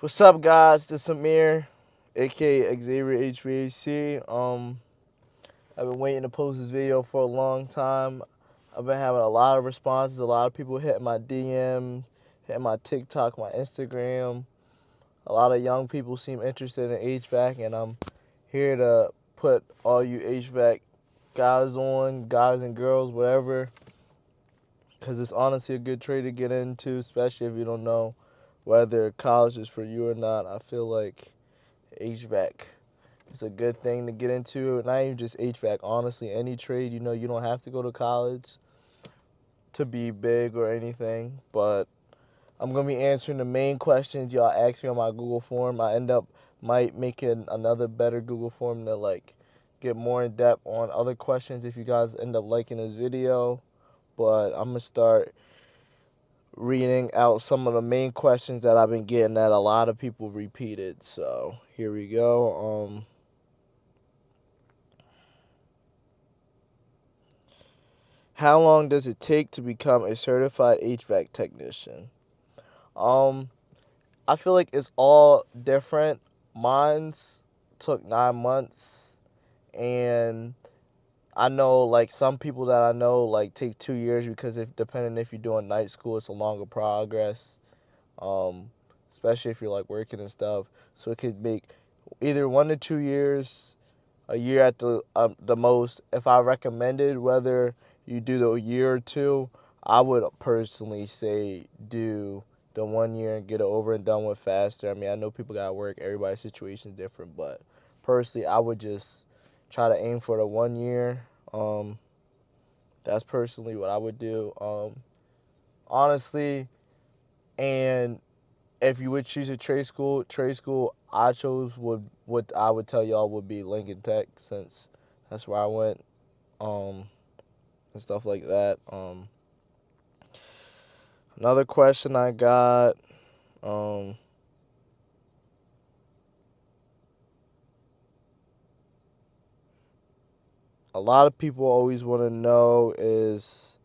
What's up, guys? This is Amir, aka Xavier HVAC. I've been waiting to post this video for a long time. I've been having a lot of responses. A lot of people hitting my DM, hitting my TikTok, my Instagram. A lot of young people seem interested in HVAC, and I'm here to put all you HVAC guys on, guys and girls, whatever, because it's honestly a good trade to get into, especially if you don't know whether college is for you or not. I feel like HVAC. It's a good thing to get into. Not even just HVAC. Honestly, any trade, you don't have to go to college to be big or anything. But I'm gonna be answering the main questions y'all asked me on my Google form. I end up might making another better Google form to like get more in depth on other questions if you guys end up liking this video. But I'm gonna start reading out some of the main questions that I've been getting that a lot of people repeated. So here we go. How long does it take to become a certified HVAC technician? Um, I feel like it's all different. Mine's took 9 months, and I know like some people that I know like take 2 years because if depending if you're doing night school, it's a longer progress. Um, Especially if you're like working and stuff. So it could make either 1 to 2 years, a year at the most. If I recommended whether you do the year or two, I would personally say do the 1 year and get it over and done with faster. I mean, I know people got to work, everybody's situation is different, but personally, I would just try to aim for the 1 year. Um, that's personally what I would do. Honestly, and if you would choose a trade school I chose would what I would tell y'all would be Lincoln Tech since that's where I went, um, and stuff like that. Another question I got, um, a lot of people always want to know is,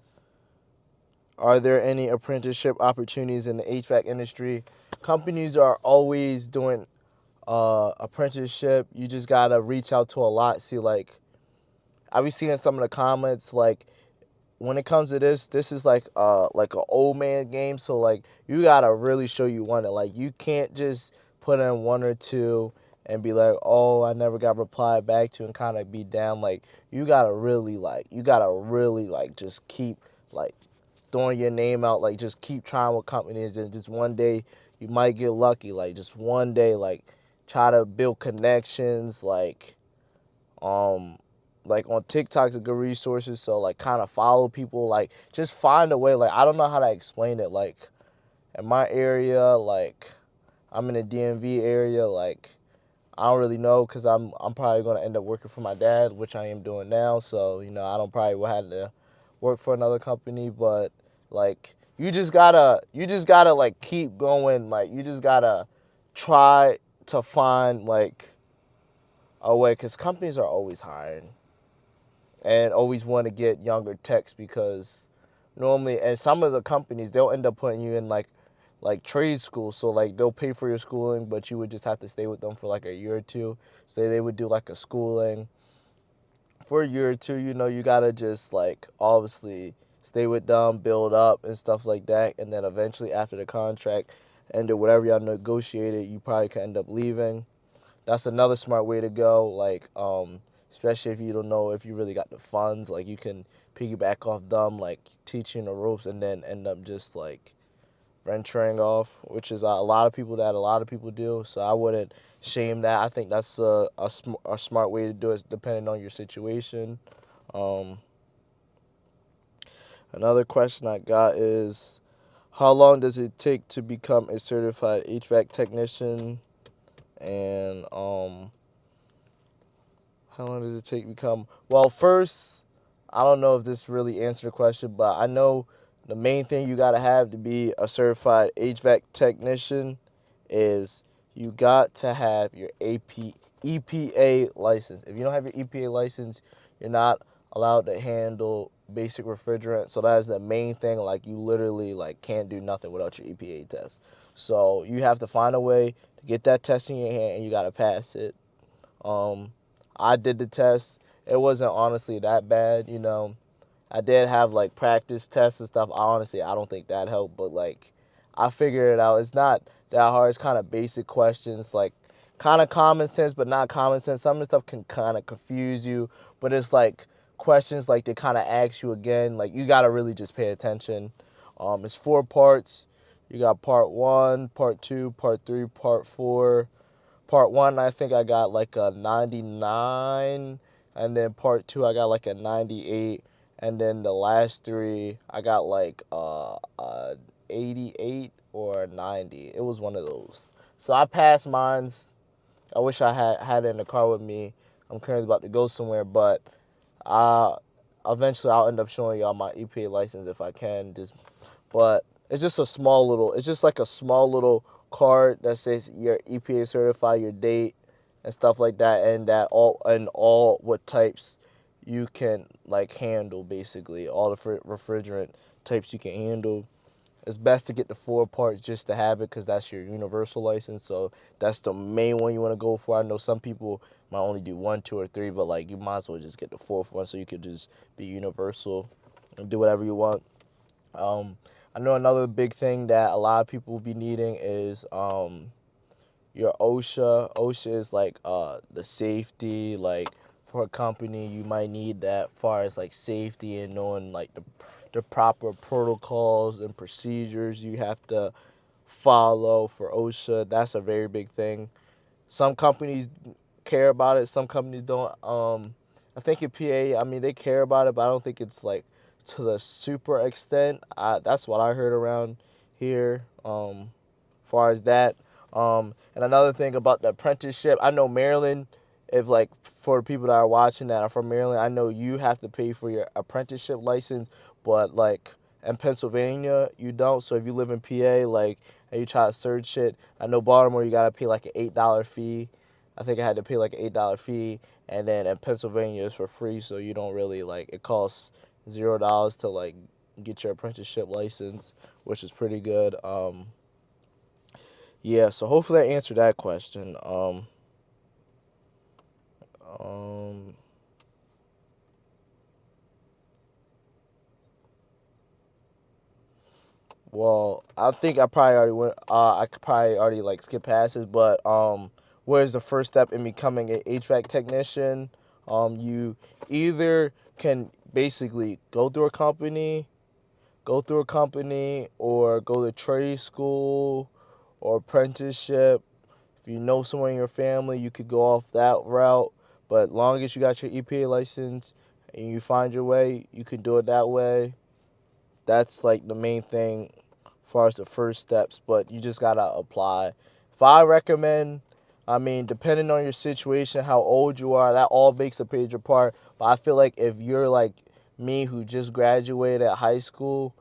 are there any apprenticeship opportunities in the HVAC industry? Companies are always doing apprenticeship. You just gotta reach out to a lot. See, like I be seeing some of the comments like when it comes to this is like an old man game. So like you gotta really show you want it. Like you can't just put in one or two and be like, oh, I never got replied back to and kind of be down. Like you gotta really like just keep like throwing your name out. Like just keep trying with companies and just one day you might get lucky. Like just one day like try to build connections um like on TikTok's a good resources, so like kind of follow people, like just find a way. Like I don't know how to explain it. Like in my area, like I'm in the DMV area, like I don't really know because I'm probably gonna end up working for my dad, which I am doing now. So I don't probably will have to work for another company, but like you just gotta like keep going. Like you just gotta try to find like a way because companies are always hiring and always want to get younger techs because normally and some of the companies they'll end up putting you in like trade school, so like they'll pay for your schooling but you would just have to stay with them for like a year or two. So they would do like a schooling for a year or two. You gotta just like obviously stay with them, build up and stuff like that, and then eventually after the contract ended, whatever y'all negotiated, you probably could end up leaving. That's another smart way to go. Like, especially if you don't know if you really got the funds, like you can piggyback off them, like teaching the ropes, and then end up just like venturing off, which is a lot of people do. So I wouldn't shame that. I think that's a smart way to do it, depending on your situation. Um, Another question I got is, how long does it take to become a certified HVAC technician? And how long does it take to become? Well, first, I don't know if this really answered the question, but I know the main thing you got to have to be a certified HVAC technician is you got to have your EPA license. If you don't have your EPA license, you're not allowed to handle basic refrigerant. So that is the main thing. Like you literally like can't do nothing without your EPA test. So you have to find a way to get that test in your hand, and you gotta pass it. Um, I did the test. It wasn't honestly that bad, you know. I did have like practice tests and stuff. I don't think that helped, but like I figured it out. It's not that hard. It's kind of basic questions, like kind of common sense, but not common sense. Some of the stuff can kind of confuse you, but it's like questions like they kind of ask you again. Like you gotta really just pay attention. It's 4 parts. You got part one, part two, part three, part four. Part one, I think I got like a 99, and then part two, I got like a 98, and then the last three, I got like 88 or 90. It was one of those. So I passed mines. I wish I had it in the car with me. I'm currently about to go somewhere, but uh, eventually I'll end up showing y'all my EPA license if I can. But it's just a small little. It's just like a small little card that says you're EPA certified, your date, and stuff like that, and that all what types you can like handle. Basically, all the refrigerant types you can handle. It's best to get the 4 parts just to have it because that's your universal license. So that's the main one you want to go for. I know some people might only do one, two, or three, but like you might as well just get the fourth one so you could just be universal and do whatever you want. Um, I know another big thing that a lot of people will be needing is your OSHA. OSHA is like the safety, like for a company you might need that far as like safety and knowing like the proper protocols and procedures you have to follow for OSHA. That's a very big thing. Some companies care about it, some companies don't. I think in PA, I mean they care about it, but I don't think it's like to the super extent. That's what I heard around here. Far as that. And another thing about the apprenticeship, I know Maryland, if like for people that are watching that are from Maryland, I know you have to pay for your apprenticeship license, but like in Pennsylvania, you don't. So if you live in PA, like, and you try to search it, I know Baltimore, you gotta pay like an $8 fee. I think I had to pay like an $8 fee, and then in Pennsylvania it's for free, so you don't really like it costs $0 to like get your apprenticeship license, which is pretty good. Yeah, so hopefully I answered that question. Um, well, I think I probably already went. I could probably already like skip past this, but where's the first step in becoming an HVAC technician? You either can basically go through a company, or go to trade school or apprenticeship. If you know someone in your family, you could go off that route. But long as you got your EPA license and you find your way, you can do it that way. That's like the main thing as far as the first steps, but you just gotta apply. If I recommend, I mean, depending on your situation, how old you are, that all makes a major part. But I feel like if you're like me who just graduated high school,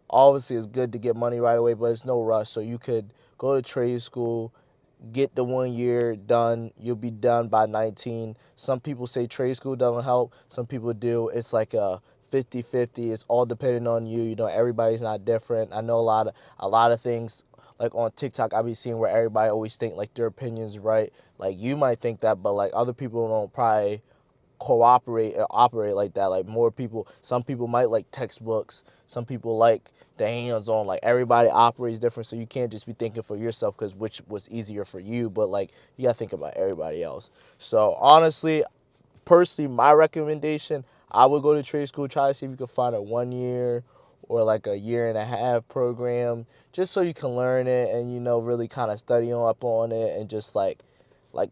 obviously it's good to get money right away, but it's no rush. So you could go to trade school, get the 1 year done. You'll be done by 19. Some people say trade school doesn't help. Some people do. It's like a 50-50. It's all depending on you. You know, everybody's not different. I know a lot of things like on TikTok I be seeing where everybody always think like their opinion's right. Like you might think that, but like other people don't probably cooperate and operate like that. Like more people, some people might like textbooks, some people like the hands-on. Like everybody operates different, so you can't just be thinking for yourself because which was easier for you, but like you gotta think about everybody else. So honestly, personally, my recommendation, I would go to trade school, try to see if you can find a 1 year or like a year and a half program, just so you can learn it and really kind of study up on it, and just like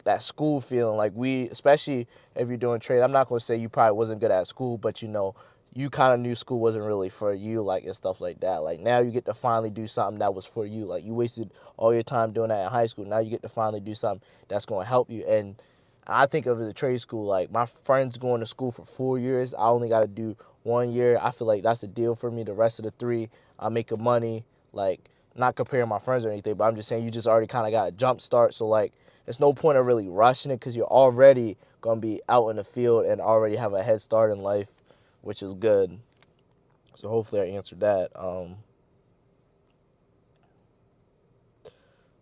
that school feeling. Like we, especially if you're doing trade, I'm not gonna say you probably wasn't good at school, but you kind of knew school wasn't really for you, like, and stuff like that. Like now you get to finally do something that was for you. Like you wasted all your time doing that in high school. Now you get to finally do something that's gonna help you. And I think of it as a trade school. Like my friends going to school for 4 years, I only got to do 1 year. I feel like that's a deal for me. The rest of the three, I'm making money. Like not comparing my friends or anything, but I'm just saying you just already kind of got a jump start. So like, it's no point of really rushing it because you're already gonna be out in the field and already have a head start in life. which is good. So hopefully I answered that.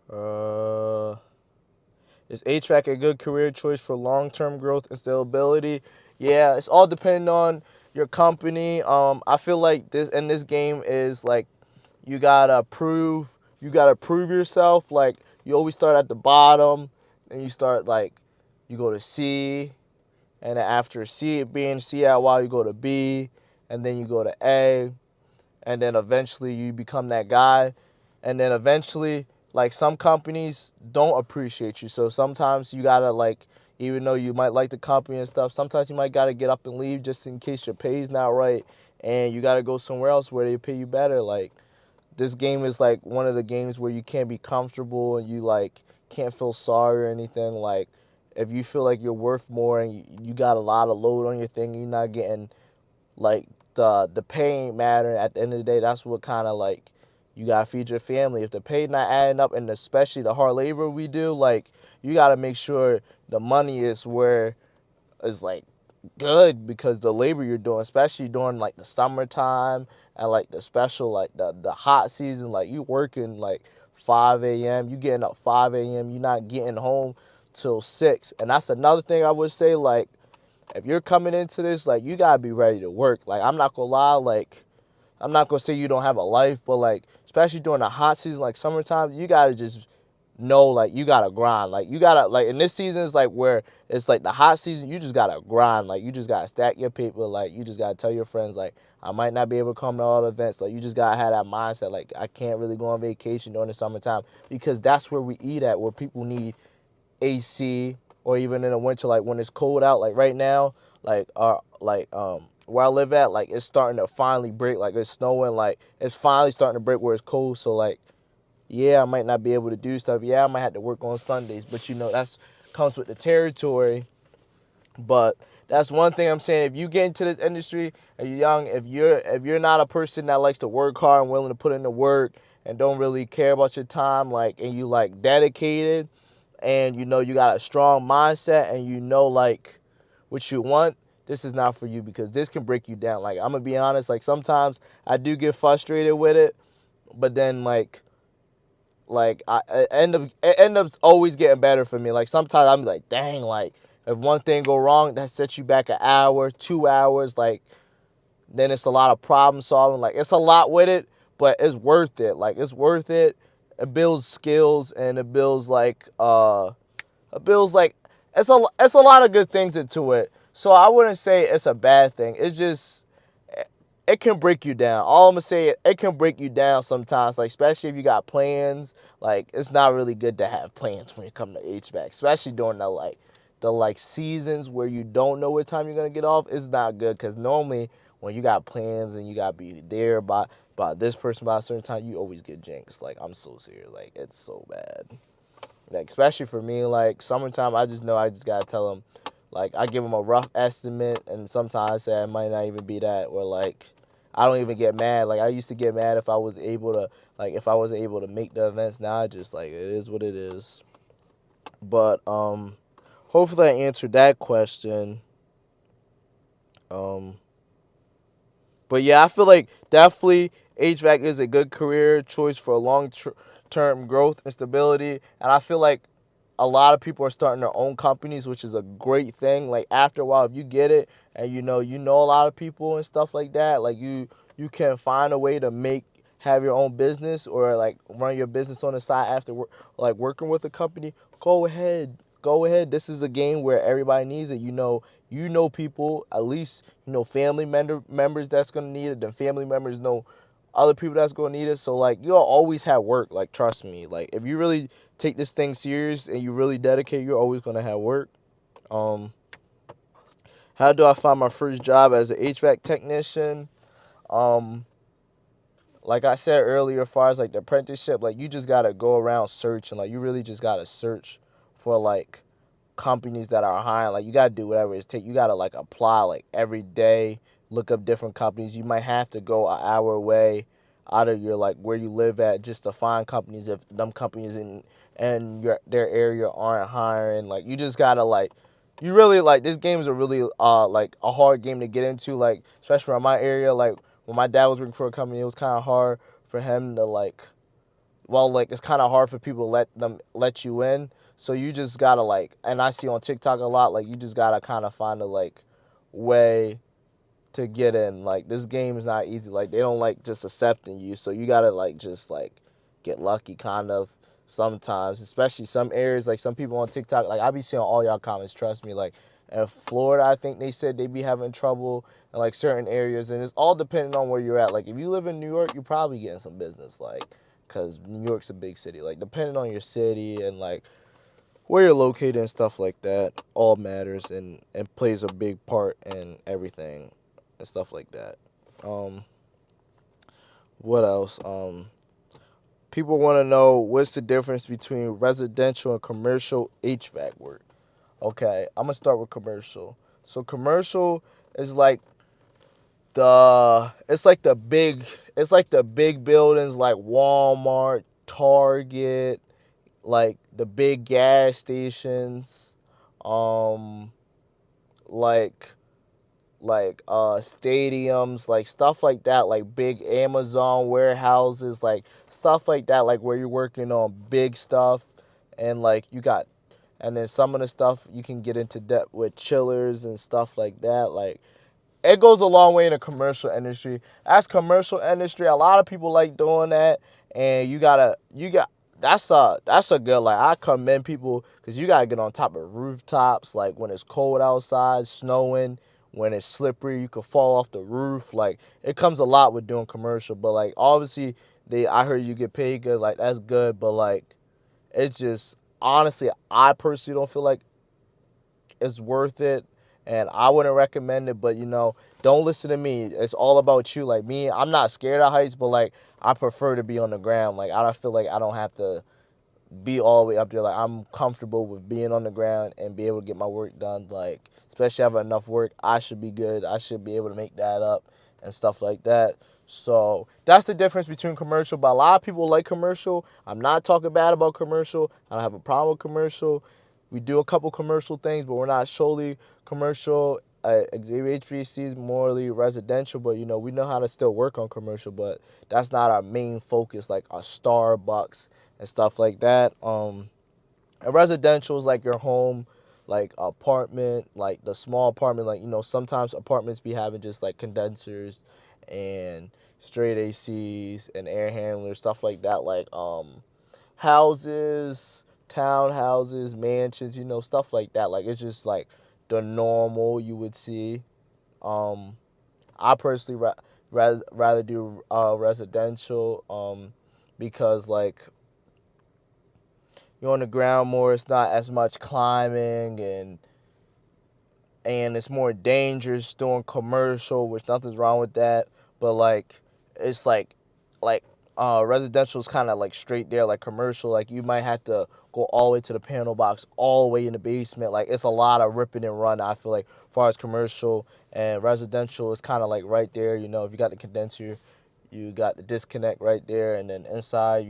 Uh, is HVAC a good career choice for long-term growth and stability? Yeah, it's all depending on your company. I feel like this game is like you gotta prove yourself. Like you always start at the bottom, and you start like you go to C, and then after C being C at a while you go to B, and then you go to A, and then eventually you become that guy, and then eventually like some companies don't appreciate you, so sometimes you gotta like, even though you might like the company and stuff, sometimes you might gotta get up and leave just in case your pay's not right, and you gotta go somewhere else where they pay you better. Like this game is like one of the games where you can't be comfortable and you like can't feel sorry or anything. Like if you feel like you're worth more and you got a lot of load on your thing, you're not getting like the pay ain't matter. At the end of the day, that's what kind of like you gotta feed your family. If the pay not adding up, and especially the hard labor we do, like you gotta make sure the money is like good, because the labor you're doing, especially during like the summertime and like the special like the hot season, like you working like 5 a.m. You getting up 5 a.m. You're not getting home till 6. And that's another thing I would say, like if you're coming into this, like you gotta be ready to work. Like I'm not gonna lie, like I'm not gonna say you don't have a life, but like especially during the hot season, like summertime, you gotta just know like you gotta grind. Like you gotta like in this season is like where it's like the hot season, you just gotta grind. Like you just gotta stack your paper. Like you just gotta tell your friends like I might not be able to come to all the events. Like you just gotta have that mindset. Like I can't really go on vacation during the summertime, because that's where we eat at, where people need AC, or even in the winter, like when it's cold out, like right now, where I live at, like it's starting to finally break, like it's snowing, like it's finally starting to break where it's cold. So like yeah, I might not be able to do stuff. Yeah, I might have to work on Sundays, but you know that's comes with the territory. But that's one thing I'm saying. If you get into this industry and you're young, if you're not a person that likes to work hard and willing to put in the work and don't really care about your time, like, and you like dedicated, and you know you got a strong mindset, and you know like what you want, this is not for you, because this can break you down. Like I'm gonna be honest, like sometimes I do get frustrated with it, but then it end up always getting better for me. Like sometimes I'm like, dang, like if one thing go wrong, that sets you back an hour, 2 hours, like then it's a lot of problem solving. Like it's a lot with it, but it's worth it. Like it's worth it. It builds skills, and it builds like it's a lot of good things into it. So I wouldn't say it's a bad thing. It's just it can break you down. All I'm gonna say, it can break you down sometimes, like especially if you got plans. Like it's not really good to have plans when you come to HVAC, especially during the seasons where you don't know what time you're gonna get off. It's not good, because normally when you got plans and you gotta be there by this person by a certain time, you always get jinxed. Like I'm so serious. Like it's so bad. Like especially for me, like summertime, I just know I just gotta tell them, like I give them a rough estimate, and sometimes I say it might not even be that, or like I don't even get mad. Like I used to get mad if I was able to, like if I wasn't able to make the events. Now I just like it is what it is. But hopefully I answered that question. Um, but yeah, I feel like definitely HVAC is a good career choice for long-term growth and stability, and I feel like a lot of people are starting their own companies, which is a great thing. Like after a while, if you get it and you know a lot of people and stuff like that, like you can find a way to have your own business, or like run your business on the side after work, like working with a company. Go ahead. This is a game where everybody needs it. You know people, at least family members that's gonna need it. Then family members know other people that's gonna need it. So like you'll always have work. Like trust me. Like if you really take this thing serious and you really dedicate, you're always gonna have work. Um, how do I find my first job as an HVAC technician? Um, like I said earlier, as far as like the apprenticeship, like you just gotta go around searching. Like you really just gotta search for like companies that are hiring. Like you gotta do whatever it takes. You gotta like apply like every day, look up different companies. You might have to go an hour away out of your like where you live at, just to find companies, if them companies in their area aren't hiring. Like you just gotta like you really like this game is a really like a hard game to get into, like especially around my area. Like when my dad was working for a company, it was kind of hard for him to like, well, like it's kind of hard for people to let you in. So you just gotta like, and I see on TikTok a lot, like you just gotta kind of find a like way to get in. Like this game is not easy. Like they don't like just accepting you. So you gotta like just like get lucky kind of sometimes, especially some areas. Like some people on TikTok, like I be seeing all y'all comments. Trust me. Like in Florida, I think they said they be having trouble in like certain areas, and it's all depending on where you're at. Like if you live in New York, you're probably getting some business. Like because New York's a big city. Like depending on your city and like where you're located and stuff like that all matters and plays a big part in everything and stuff like that. Um, what else? People want to know what's the difference between residential and commercial HVAC work. Okay, I'm gonna start with commercial. So commercial is like it's like the big buildings like Walmart, Target, like the big gas stations, um, like stadiums, like stuff like that, like big Amazon warehouses, like stuff like that, like where you're working on big stuff, and like you got, and then some of the stuff you can get into depth with chillers and stuff like that, like it goes a long way in the commercial industry. As commercial industry, a lot of people like doing that, and you got that's a good, like I commend people because you gotta get on top of rooftops, like when it's cold outside, snowing, when it's slippery, you could fall off the roof. Like it comes a lot with doing commercial, but like obviously I heard you get paid good, like that's good, but like it's just honestly I personally don't feel like it's worth it, and I wouldn't recommend it. But don't listen to me. It's all about you. Like me, I'm not scared of heights, but like I prefer to be on the ground. Like I don't feel like I don't have to be all the way up there. Like I'm comfortable with being on the ground and be able to get my work done. Like especially if I have enough work, I should be good. I should be able to make that up and stuff like that. So that's the difference between commercial. But a lot of people like commercial. I'm not talking bad about commercial. I don't have a problem with commercial. We do a couple commercial things, but we're not solely commercial. Xavier HVAC is morely residential, but we know how to still work on commercial, but that's not our main focus, like our Starbucks and stuff like that. And residential is like your home, like apartment, like the small apartment, like sometimes apartments be having just like condensers and straight ACs and air handlers, stuff like that, like houses, townhouses, mansions, stuff like that. Like it's just like the normal you would see. Um, I personally rather do residential because like you're on the ground more. It's not as much climbing and it's more dangerous doing commercial, which nothing's wrong with that. But like it's like residential is kind of like straight there, like commercial. Like you might have to go all the way to the panel box, all the way in the basement. Like it's a lot of ripping and run. I feel like as far as commercial and residential is kind of like right there. If you got the condenser, you got the disconnect right there, and then inside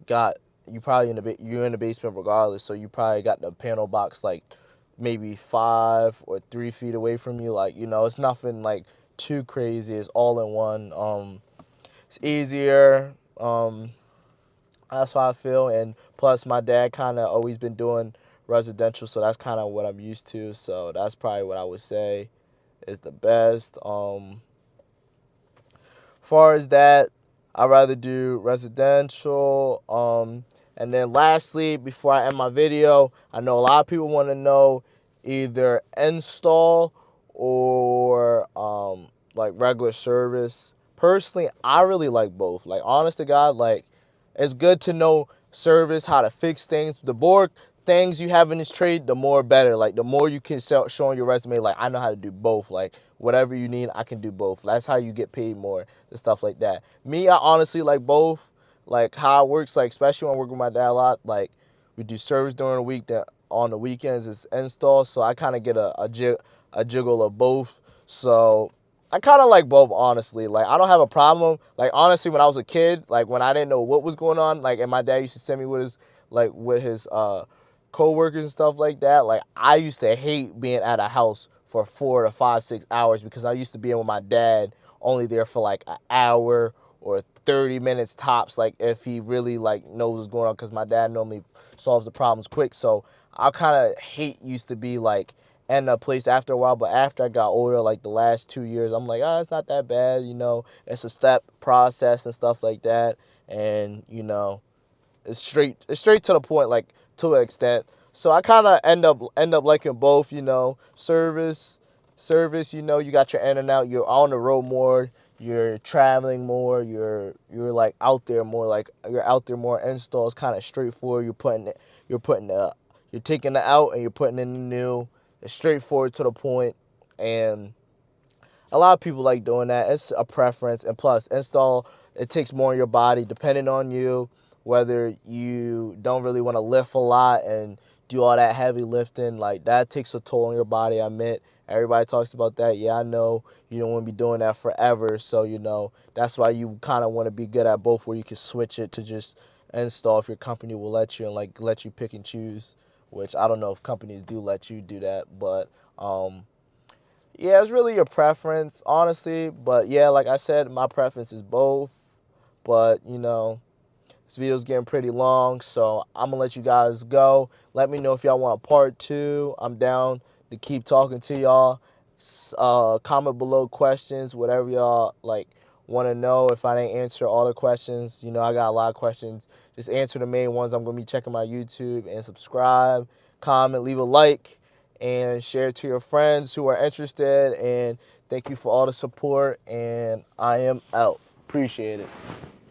got you probably you're in the basement regardless. So you probably got the panel box like maybe 5 or 3 feet away from you. Like it's nothing like too crazy. It's all in one. It's easier. That's how I feel. And plus, my dad kind of always been doing residential, so that's kind of what I'm used to. So that's probably what I would say is the best. Far as that, I'd rather do residential. And then lastly, before I end my video, I know a lot of people want to know either install or like regular service. Personally, I really like both. Like honest to God, like it's good to know service, how to fix things. The more things you have in this trade, the more better. Like the more you can show on your resume, like I know how to do both. Like whatever you need, I can do both. That's how you get paid more and stuff like that. Me, I honestly like both. Like how it works, like especially when I work with my dad a lot. Like we do service during the week, that on the weekends it's install. So I kind of get a jiggle of both. So I kind of like both, honestly. Like I don't have a problem. Like honestly, when I was a kid, like when I didn't know what was going on, like and my dad used to send me with his coworkers and stuff like that. Like I used to hate being at a house for 4 to 5, 6 hours because I used to be in with my dad only there for like an hour or 30 minutes tops, like if he really like knows what's going on, because my dad normally solves the problems quick. So I kind of hate used to be like in a place after a while, but after I got older, like the last 2 years, I'm like, it's not that bad, it's a step process and stuff like that. And it's straight to the point, like to an extent. So I kind of end up liking both. Service. You got your in and out. You're on the road more. You're traveling more. You're like out there more. Like you're out there more. Installs kind of straightforward. You're taking it out and you're putting in the new. It's straightforward to the point, and a lot of people like doing that. It's a preference, and plus install, it takes more on your body depending on you, whether you don't really want to lift a lot and do all that heavy lifting. Like that takes a toll on your body. I admit, everybody talks about that. Yeah, I know you don't want to be doing that forever, so that's why you kind of want to be good at both, where you can switch it to just install if your company will let you, and like let you pick and choose, which I don't know if companies do let you do that. But yeah, it's really your preference, honestly. But yeah, like I said, my preference is both. But this video's getting pretty long, so I'm gonna let you guys go. Let me know if y'all want a part two. I'm down to keep talking to y'all. Comment below questions, whatever y'all like want to know. If I didn't answer all the questions, I got a lot of questions. Just answer the main ones. I'm gonna be checking my YouTube, and subscribe, comment, leave a like, and share it to your friends who are interested. And thank you for all the support. And I am out. Appreciate it.